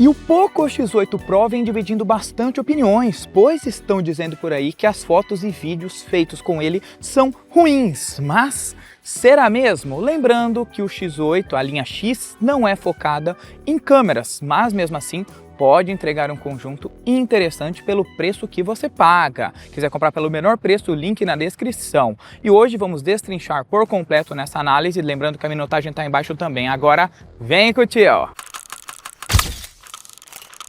E o Poco X8 Pro vem dividindo bastante opiniões, pois estão dizendo por aí que as fotos e vídeos feitos com ele são ruins, mas será mesmo? Lembrando que o X8, a linha X, não é focada em câmeras, mas mesmo assim pode entregar um conjunto interessante pelo preço que você paga. Quiser comprar pelo menor preço, o link na descrição. E hoje vamos destrinchar por completo nessa análise, lembrando que a minutagem está embaixo também. Agora, vem com o tio!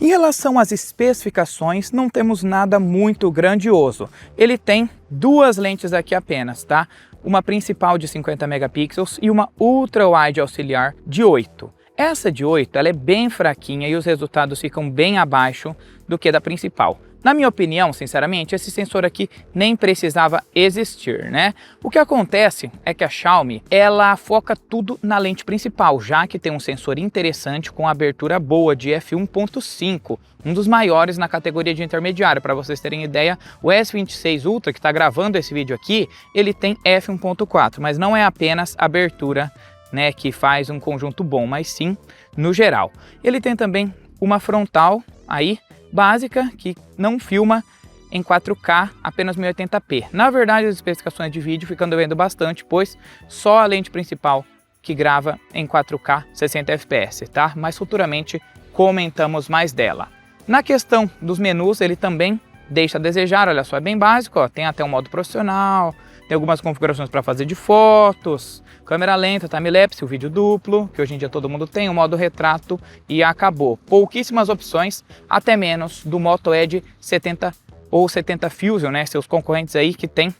Em relação às especificações, não temos nada muito grandioso. Ele tem duas lentes aqui apenas, tá? Uma principal de 50 megapixels e uma ultra-wide auxiliar de 8. Essa de 8, ela é bem fraquinha e os resultados ficam bem abaixo do que da principal. Na minha opinião, sinceramente, esse sensor aqui nem precisava existir, né? O que acontece é que a Xiaomi, ela foca tudo na lente principal, já que tem um sensor interessante com abertura boa de f1.5, um dos maiores na categoria de intermediário. Para vocês terem ideia, o S26 Ultra, que está gravando esse vídeo aqui, ele tem f1.4, mas não é apenas abertura, né, que faz um conjunto bom, mas sim no geral. Ele tem também uma frontal aí básica que não filma em 4K, apenas 1080p. Na verdade, as especificações de vídeo ficam devendo bastante, pois só a lente principal que grava em 4K 60 fps, tá? Mas futuramente comentamos mais dela. Na questão dos menus, ele também deixa a desejar, olha só, é bem básico, ó, tem até um modo profissional, tem algumas configurações para fazer de fotos, câmera lenta, time-lapse, o vídeo duplo, que hoje em dia todo mundo tem, o modo retrato e acabou. Pouquíssimas opções, até menos do Moto Edge 70 ou 70 Fusion, né? Seus concorrentes aí que tem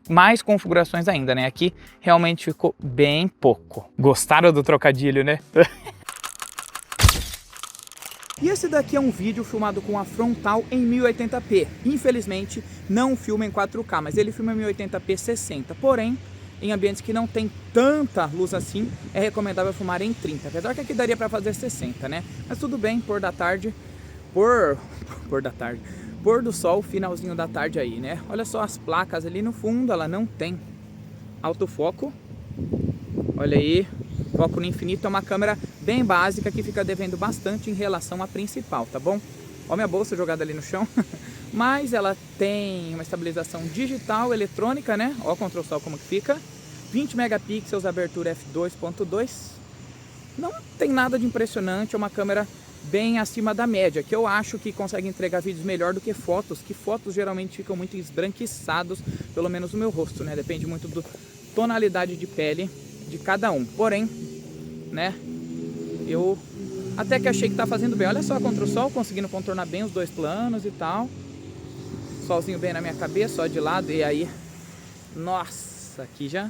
mais configurações ainda, né? Aqui realmente ficou bem pouco. Gostaram do trocadilho, né? E esse daqui é um vídeo filmado com a frontal em 1080p. Infelizmente não filma em 4K, mas ele filma em 1080p 60. Porém, em ambientes que não tem tanta luz assim, é recomendável filmar em 30. Apesar que aqui daria para fazer 60, né? Mas tudo bem, pôr do sol, finalzinho da tarde aí, né? Olha só as placas ali no fundo, ela não tem autofoco. Olha aí, foco no infinito, é uma câmera bem básica que fica devendo bastante em relação à principal, tá bom? Ó minha bolsa jogada ali no chão, mas ela tem uma estabilização digital, eletrônica, né? Ó o control sol como que fica, 20 megapixels, abertura f2.2, não tem nada de impressionante, é uma câmera bem acima da média, que eu acho que consegue entregar vídeos melhor do que fotos, geralmente ficam muito esbranquiçados, pelo menos no meu rosto, né? Depende muito da tonalidade de pele de cada um, porém, né, eu até que achei que tá fazendo bem. Olha só, contra o sol, conseguindo contornar bem os dois planos e tal, solzinho bem na minha cabeça, ó, de lado, e aí, nossa, aqui já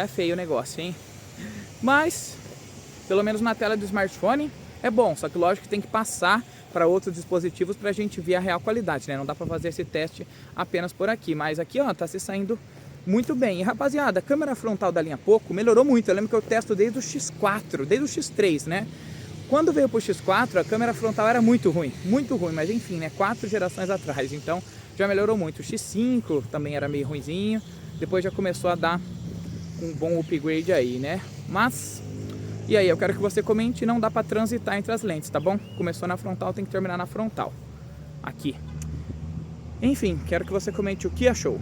é feio o negócio, hein, mas, pelo menos na tela do smartphone, é bom, só que lógico que tem que passar para outros dispositivos pra gente ver a real qualidade, né, não dá pra fazer esse teste apenas por aqui, mas aqui, ó, tá se saindo muito bem. E rapaziada, a câmera frontal da linha Poco melhorou muito. Eu lembro que eu testo desde o X4, desde o X3, né? Quando veio pro X4, a câmera frontal era muito ruim, mas enfim, né? 4 gerações atrás, então já melhorou muito. O X5 também era meio ruinzinho, depois já começou a dar um bom upgrade aí, né? Mas, e aí, eu quero que você comente, não dá pra transitar entre as lentes, tá bom? Começou na frontal, tem que terminar na frontal. Aqui. Enfim, quero que você comente o que achou.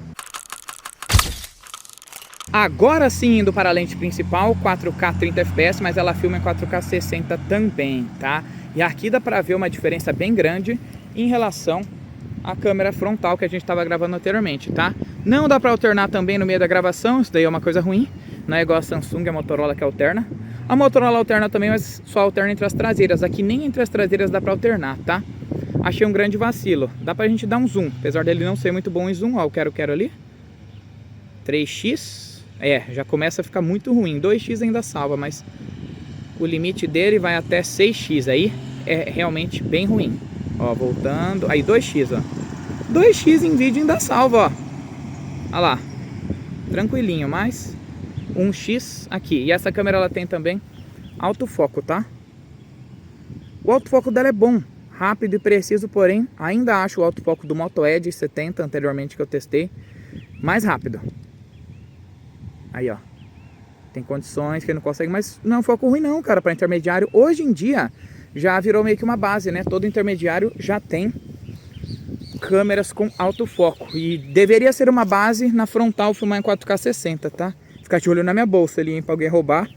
Agora sim, indo para a lente principal, 4K 30 fps, mas ela filma em 4K 60 também, tá? E aqui dá para ver uma diferença bem grande em relação à câmera frontal que a gente estava gravando anteriormente, tá? Não dá para alternar também no meio da gravação, isso daí é uma coisa ruim, não é igual a Samsung, a Motorola que alterna. A Motorola alterna também, mas só alterna entre as traseiras, aqui nem entre as traseiras dá para alternar, tá? Achei um grande vacilo, dá pra gente dar um zoom, apesar dele não ser muito bom em zoom, ó, o quero ali, 3x, já começa a ficar muito ruim. 2x ainda salva, mas o limite dele vai até 6x. Aí é realmente bem ruim. Ó, voltando. Aí 2x, ó. 2x em vídeo ainda salva, ó. Olha lá. Tranquilinho, mas 1x aqui. E essa câmera ela tem também autofoco, tá? O autofoco dela é bom, rápido e preciso, porém ainda acho o autofoco do Moto Edge 70 anteriormente que eu testei mais rápido. Aí, ó, tem condições que ele não consegue, mas não é um foco ruim não, cara, para intermediário. Hoje em dia, já virou meio que uma base, né? Todo intermediário já tem câmeras com autofoco. E deveria ser uma base na frontal filmar em 4K 60, tá? Ficar de olho na minha bolsa ali, hein, pra alguém roubar.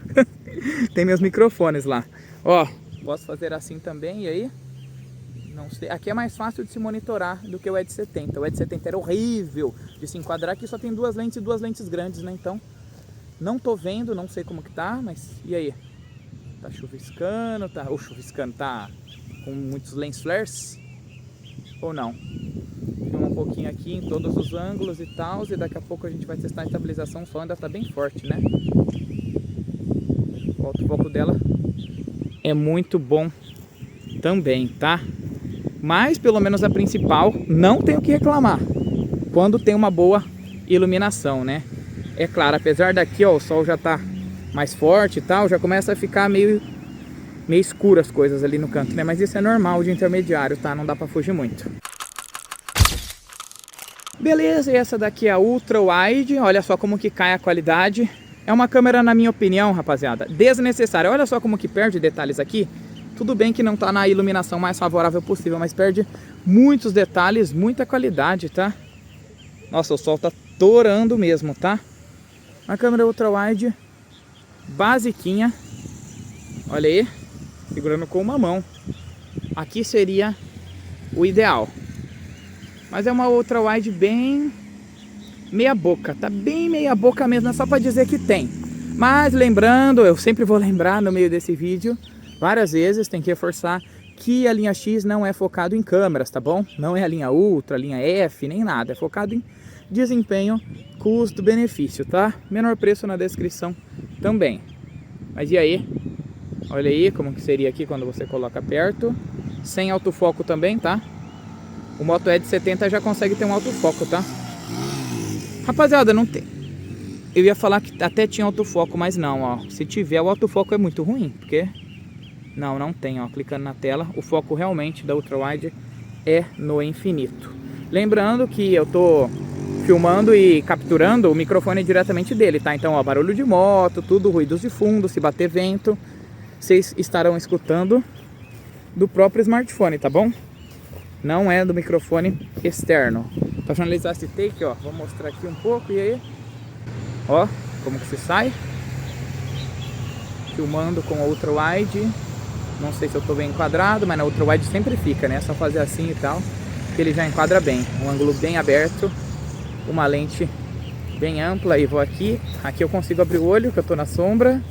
Tem meus microfones lá. Ó, posso fazer assim também, e aí? Não sei. Aqui é mais fácil de se monitorar do que o Ed 70. O Ed 70 era horrível de se enquadrar. Aqui só tem duas lentes grandes, né? Então, não tô vendo, não sei como que tá, mas e aí? Tá chuviscando, tá... Ou chuviscando, tá com muitos lens flares? Ou não? Filma um pouquinho aqui em todos os ângulos e tal, e daqui a pouco a gente vai testar a estabilização. O sol ainda tá bem forte, né? O autofoco dela é muito bom também, tá? Mas pelo menos a principal não tem o que reclamar quando tem uma boa iluminação, né? É claro, apesar daqui, ó, o sol já tá mais forte e tal, já começa a ficar meio escuro as coisas ali no canto, né? Mas isso é normal de intermediário, tá? Não dá pra fugir muito. Beleza, e essa daqui é a Ultra Wide. Olha só como que cai a qualidade. É uma câmera, na minha opinião, rapaziada, desnecessária. Olha só como que perde detalhes aqui. Tudo bem que não tá na iluminação mais favorável possível, mas perde muitos detalhes, muita qualidade, tá? Nossa, o sol tá torando mesmo, tá? Uma câmera Ultra Wide basiquinha. Olha aí, segurando com uma mão. Aqui seria o ideal. Mas é uma Ultra Wide bem meia boca, tá bem meia boca mesmo, é só pra dizer que tem. Mas lembrando, eu sempre vou lembrar no meio desse vídeo, várias vezes, tem que reforçar que a linha X não é focado em câmeras, tá bom? Não é a linha Ultra, a linha F, nem nada, é focado em desempenho, custo-benefício, tá? Menor preço na descrição também. Mas e aí? Olha aí como que seria aqui quando você coloca perto. Sem autofoco também, tá? O Moto Ed 70 já consegue ter um autofoco, tá? Rapaziada, não tem... Eu ia falar que até tinha autofoco, mas não, ó. Se tiver, o autofoco é muito ruim, porque... Não tem, ó. Clicando na tela, o foco realmente da Ultra Wide é no infinito. Lembrando que eu tô filmando e capturando o microfone diretamente dele, tá? Então, ó, barulho de moto, tudo, ruídos de fundo, se bater vento, vocês estarão escutando do próprio smartphone, tá bom? Não é do microfone externo. Para finalizar esse take, ó, vou mostrar aqui um pouco, e aí, ó, como que se sai. Filmando com a Ultra Wide. Não sei se eu tô bem enquadrado, mas na Ultra Wide sempre fica, né? É só fazer assim e tal, que ele já enquadra bem. Um ângulo bem aberto, uma lente bem ampla. E vou aqui, eu consigo abrir o olho, que eu tô na sombra,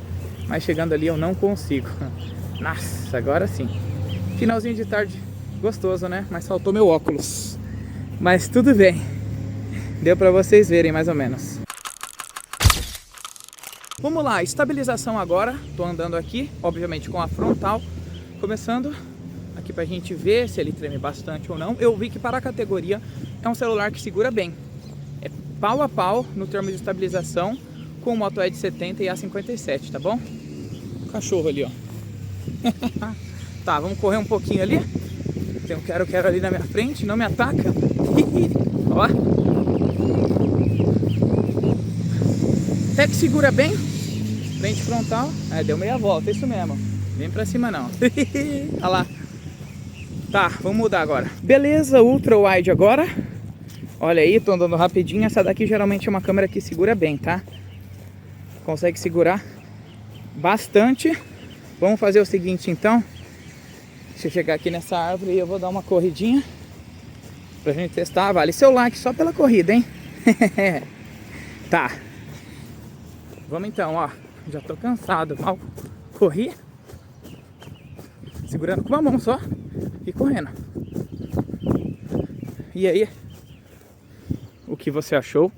mas chegando ali eu não consigo. Nossa, agora sim. Finalzinho de tarde gostoso, né? Mas faltou meu óculos. Mas tudo bem. Deu pra vocês verem mais ou menos. Vamos lá, estabilização agora. Tô andando aqui, obviamente com a frontal. Começando aqui pra gente ver se ele treme bastante ou não. Eu vi que para a categoria é um celular que segura bem. É pau a pau no termo de estabilização com o Moto Ed 70 e A57, tá bom? Cachorro ali, ó. Tá, vamos correr um pouquinho ali. Tem um quero ali na minha frente, não me ataca. Ó. Até que segura bem. Frente frontal. É, deu meia volta, isso mesmo. Vem pra cima não. Olha lá. Tá, vamos mudar agora. Beleza, Ultra Wide agora. Olha aí, tô andando rapidinho. Essa daqui geralmente é uma câmera que segura bem, tá? Consegue segurar bastante. Vamos fazer o seguinte então. Deixa eu chegar aqui nessa árvore e eu vou dar uma corridinha pra gente testar. Vale seu like só pela corrida, hein? Tá. Vamos então, ó. Já tô cansado. Mal corri. Segurando com uma mão só e correndo. E aí? O que você achou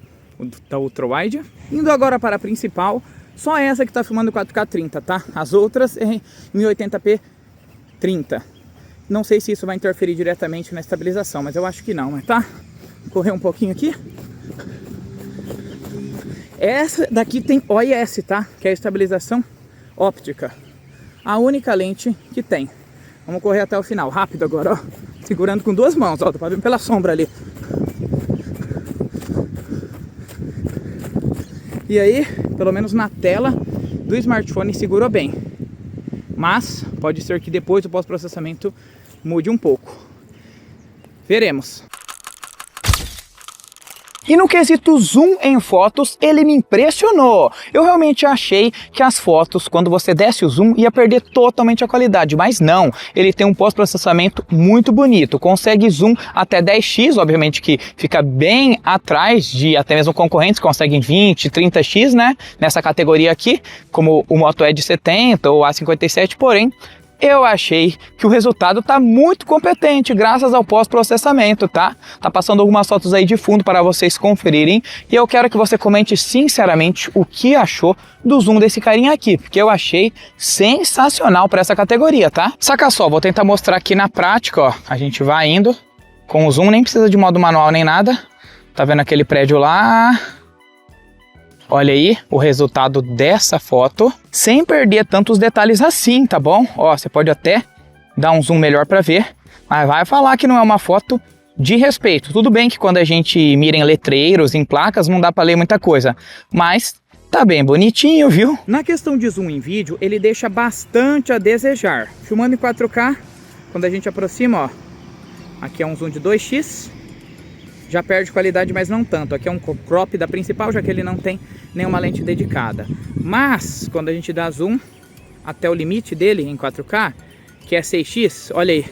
da Ultra Wide? Indo agora para a principal. Só essa que tá filmando 4K 30, tá? As outras em 1080p 30. Não sei se isso vai interferir diretamente na estabilização, mas eu acho que não, mas tá? Vou correr um pouquinho aqui. Essa daqui tem OIS, tá? Que é a estabilização óptica. A única lente que tem. Vamos correr até o final, rápido agora, ó. Segurando com duas mãos, ó. Tô pra ver pela sombra ali. E aí, pelo menos na tela do smartphone segurou bem. Mas pode ser que depois do pós-processamento mude um pouco. Veremos. E no quesito zoom em fotos, ele me impressionou. Eu realmente achei que as fotos, quando você desse o zoom, ia perder totalmente a qualidade, mas não. Ele tem um pós-processamento muito bonito, consegue zoom até 10x, obviamente que fica bem atrás de até mesmo concorrentes que conseguem 20, 30x, né? Nessa categoria aqui, como o Moto Edge 70 ou A57, porém, eu achei que o resultado tá muito competente, graças ao pós-processamento, tá? Tá passando algumas fotos aí de fundo para vocês conferirem. E eu quero que você comente sinceramente o que achou do zoom desse carinha aqui, porque eu achei sensacional para essa categoria, tá? Saca só, vou tentar mostrar aqui na prática, ó. A gente vai indo com o zoom, nem precisa de modo manual nem nada. Tá vendo aquele prédio lá? Olha aí o resultado dessa foto, sem perder tantos detalhes assim, tá bom? Ó, você pode até dar um zoom melhor para ver, mas vai falar que não é uma foto de respeito. Tudo bem que quando a gente mira em letreiros, em placas, não dá para ler muita coisa, mas tá bem bonitinho, viu? Na questão de zoom em vídeo, ele deixa bastante a desejar. Filmando em 4K, quando a gente aproxima, ó, aqui é um zoom de 2x, já perde qualidade, mas não tanto. Aqui é um crop da principal, já que ele não tem nenhuma lente dedicada. Mas, quando a gente dá zoom até o limite dele em 4K, que é 6x, olha aí,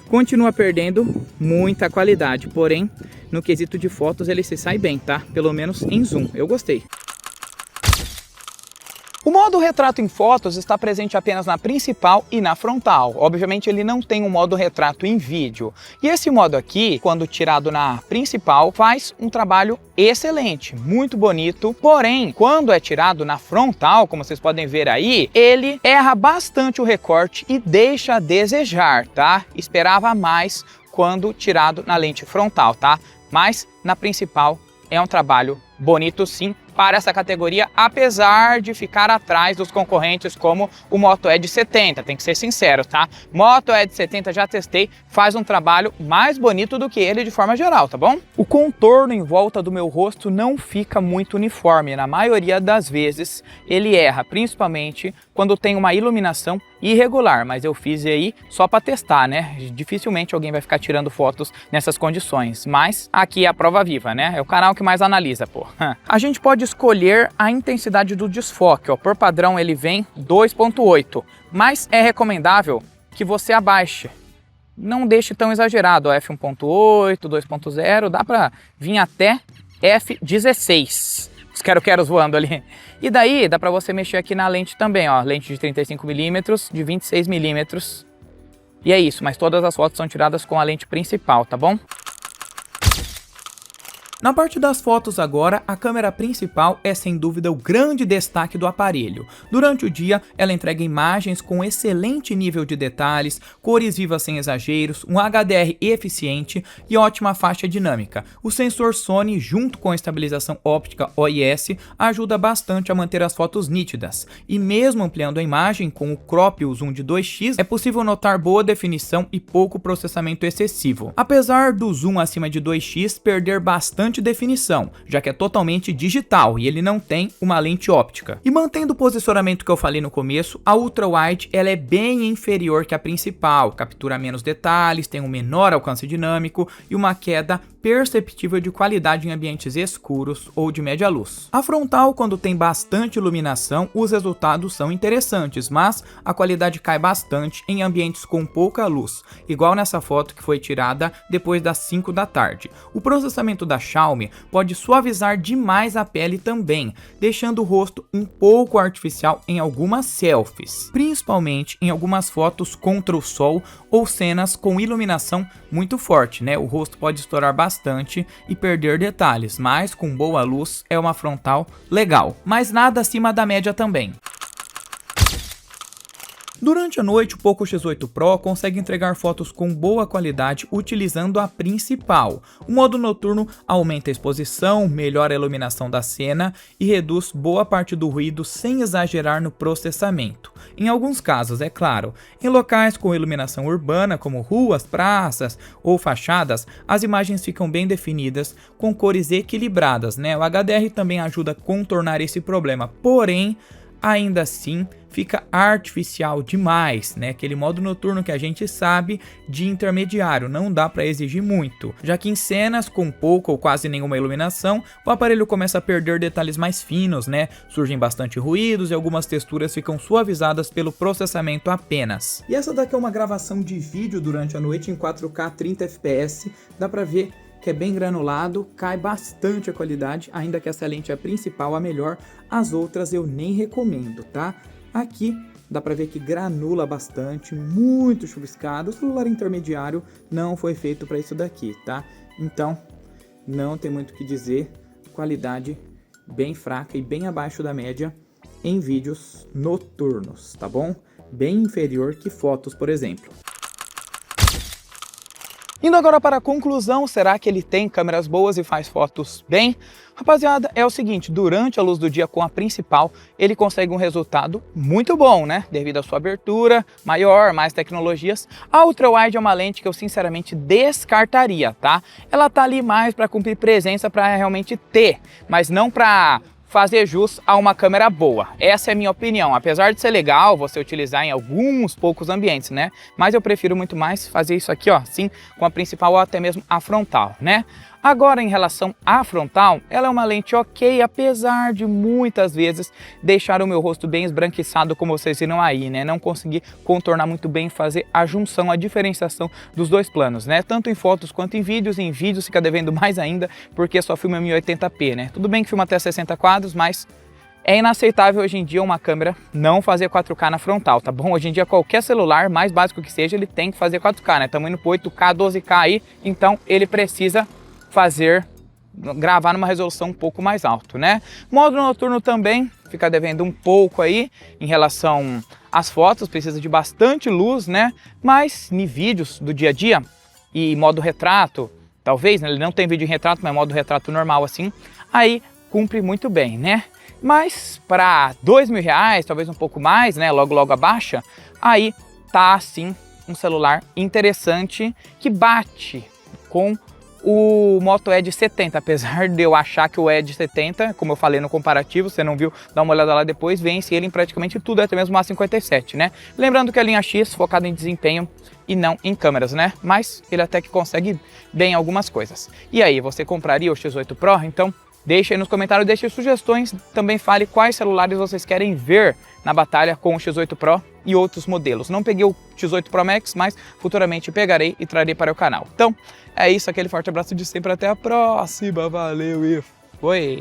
continua perdendo muita qualidade. Porém, no quesito de fotos, ele se sai bem, tá? Pelo menos em zoom, eu gostei. O modo retrato em fotos está presente apenas na principal e na frontal. Obviamente ele não tem um modo retrato em vídeo. E esse modo aqui, quando tirado na principal, faz um trabalho excelente, muito bonito. Porém, quando é tirado na frontal, como vocês podem ver aí, ele erra bastante o recorte e deixa a desejar, tá? Esperava mais quando tirado na lente frontal, tá? Mas na principal é um trabalho bonito sim para essa categoria, apesar de ficar atrás dos concorrentes como o Moto Edge 70, tem que ser sincero, tá? Moto Edge 70 já testei, faz um trabalho mais bonito do que ele de forma geral, tá bom? O contorno em volta do meu rosto não fica muito uniforme, na maioria das vezes ele erra, principalmente quando tem uma iluminação irregular, mas eu fiz aí só para testar, né? Dificilmente alguém vai ficar tirando fotos nessas condições, mas aqui é a prova viva, né? É o canal que mais analisa, pô. A gente pode escolher a intensidade do desfoque, ó. Por padrão ele vem 2.8, mas é recomendável que você abaixe. Não deixe tão exagerado, ó, f1.8, 2.0, dá para vir até f16. Os quero-queros voando ali. E daí dá para você mexer aqui na lente também, ó, lente de 35mm, de 26mm. E é isso, mas todas as fotos são tiradas com a lente principal, tá bom? Na parte das fotos agora, a câmera principal é sem dúvida o grande destaque do aparelho. Durante o dia, ela entrega imagens com excelente nível de detalhes, cores vivas sem exageros, um HDR eficiente e ótima faixa dinâmica. O sensor Sony, junto com a estabilização óptica OIS, ajuda bastante a manter as fotos nítidas. E mesmo ampliando a imagem com o crop e o zoom de 2x, é possível notar boa definição e pouco processamento excessivo. Apesar do zoom acima de 2x perder bastante definição, já que é totalmente digital e ele não tem uma lente óptica. E mantendo o posicionamento que eu falei no começo, a Ultra Wide ela é bem inferior que a principal, captura menos detalhes, tem um menor alcance dinâmico e uma queda perceptível de qualidade em ambientes escuros ou de média luz. A frontal, quando tem bastante iluminação, os resultados são interessantes, mas a qualidade cai bastante em ambientes com pouca luz, igual nessa foto que foi tirada depois das 5 da tarde. O processamento da Xiaomi pode suavizar demais a pele também, deixando o rosto um pouco artificial em algumas selfies, principalmente em algumas fotos contra o sol ou cenas com iluminação muito forte, né? O rosto pode estourar bastante e perder detalhes, mas com boa luz é uma frontal legal, mas nada acima da média também. Durante a noite, o Poco X8 Pro consegue entregar fotos com boa qualidade utilizando a principal. O modo noturno aumenta a exposição, melhora a iluminação da cena e reduz boa parte do ruído sem exagerar no processamento. Em alguns casos, é claro, em locais com iluminação urbana, como ruas, praças ou fachadas, as imagens ficam bem definidas, com cores equilibradas, né? O HDR também ajuda a contornar esse problema, porém, ainda assim fica artificial demais, né? Aquele modo noturno que a gente sabe de intermediário, não dá para exigir muito, já que em cenas com pouca ou quase nenhuma iluminação, o aparelho começa a perder detalhes mais finos, né? Surgem bastante ruídos e algumas texturas ficam suavizadas pelo processamento apenas. E essa daqui é uma gravação de vídeo durante a noite em 4K 30 fps, dá para ver que é bem granulado, cai bastante a qualidade, ainda que essa lente é a principal, a melhor, as outras eu nem recomendo, tá? Aqui dá pra ver que granula bastante, muito chuviscado, o celular intermediário não foi feito para isso daqui, tá? Então, não tem muito o que dizer, qualidade bem fraca e bem abaixo da média em vídeos noturnos, tá bom? Bem inferior que fotos, por exemplo. Indo agora para a conclusão, será que ele tem câmeras boas e faz fotos bem? Rapaziada, é o seguinte, durante a luz do dia com a principal, ele consegue um resultado muito bom, né? Devido à sua abertura maior, mais tecnologias. A ultra-wide é uma lente que eu sinceramente descartaria, tá? Ela tá ali mais para cumprir presença, para realmente ter, mas não para fazer jus a uma câmera boa. Essa é a minha opinião, apesar de ser legal você utilizar em alguns poucos ambientes, né? Mas eu prefiro muito mais fazer isso aqui, ó, sim, com a principal ou até mesmo a frontal, né? Agora, em relação à frontal, ela é uma lente ok, apesar de muitas vezes deixar o meu rosto bem esbranquiçado, como vocês viram aí, né? Não consegui contornar muito bem, fazer a junção, a diferenciação dos dois planos, né? Tanto em fotos quanto em vídeos fica devendo mais ainda, porque só filma 1080p, né? Tudo bem que filma até 60 quadros, mas é inaceitável hoje em dia uma câmera não fazer 4K na frontal, tá bom? Hoje em dia qualquer celular, mais básico que seja, ele tem que fazer 4K, né? Estamos indo para 8K, 12K aí, então ele precisa gravar numa resolução um pouco mais alto, né? Modo noturno também fica devendo um pouco aí em relação às fotos, precisa de bastante luz, né? Mas em vídeos do dia a dia e modo retrato, talvez, né? Ele não tem vídeo em retrato, mas modo retrato normal assim, aí cumpre muito bem, né? Mas para R$2.000, talvez um pouco mais, né? Logo abaixa, aí tá assim um celular interessante que bate com o Moto Edge 70, apesar de eu achar que o Edge 70, como eu falei no comparativo, você não viu, dá uma olhada lá depois, vence ele em praticamente tudo, até mesmo o A57, né? Lembrando que a linha X focada em desempenho e não em câmeras, né? Mas ele até que consegue bem algumas coisas. E aí, você compraria o X8 Pro? Então, deixe aí nos comentários, deixe sugestões, também fale quais celulares vocês querem ver na batalha com o X8 Pro e outros modelos. Não peguei o X8 Pro Max, mas futuramente pegarei e trarei para o canal. Então, é isso, aquele forte abraço de sempre, até a próxima, valeu e foi!